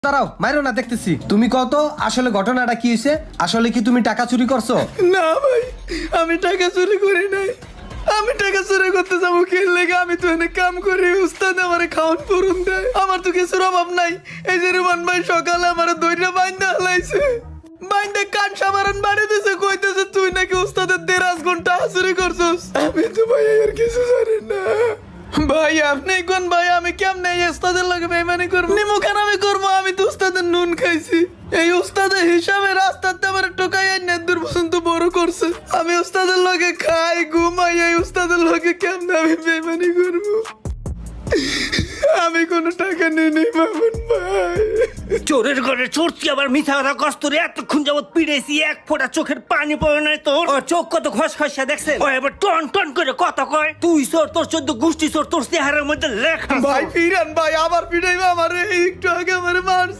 দাঁড়াও, মাইরো না, দেখতেছি। তুমি কত আসলে ঘটনাটা কি হয়েছে? আসলে কি তুমি টাকা চুরি করছো? না ভাই, আমি টাকা চুরি করি নাই। আমি টাকা চুরি করতে যাবো খেললে, আমি তো এনে কাম করি, উস্তাদ আমারে খাওয়ান পূরণ দেয়, আমার তো কিছুর অভাব নাই। এই যে রুমান ভাই সকালে আমার দইটা বাইন্দা হালাইছে, বাইন্দা কান সামারণ বাড়ি দিছে, কইতেছে তুই নাকি উস্তাদের 1.5 ঘন্টা চুরি করছস। আমি তো ভাই আর কিছু জানি না ভাই। আপনি কোন ভাই, আমি কেমনে এই উস্তাদের লগে বেইমানি করব? নিমু কেন আমি করবো? আমি তো উস্তাদের নুন খাইছি। এই উস্তাদের হিসাবে রাস্তাতে আমার টোকাই আইনে দূর পর্যন্ত বড় করছে। আমি উস্তাদের লগে খাই ঘুমাই, এই উস্তাদের লগে কেমনে আমি বেইমানি করব? আমি কোনো টাকা নিই নাই মামুন ভাই। চোরের ঘরে চোরছি আবার মিথ্যা কথা কষ্টরে এতক্ষণ যাবত পিড়েছি, এক ফোঁটা চোখের পানি পড়ে নাই তোর। ওর চোখ কত খসখসা দেখছেন, ও এবার টন টন করে কথা কয়। তুই চোর, তোর 14 গোষ্ঠী চোর, তোর চেহারার মধ্যে লেখা। ভাই ফিরান ভাই, আবার পিটাইবা আমারে, একটু আগে আমারে মারছে।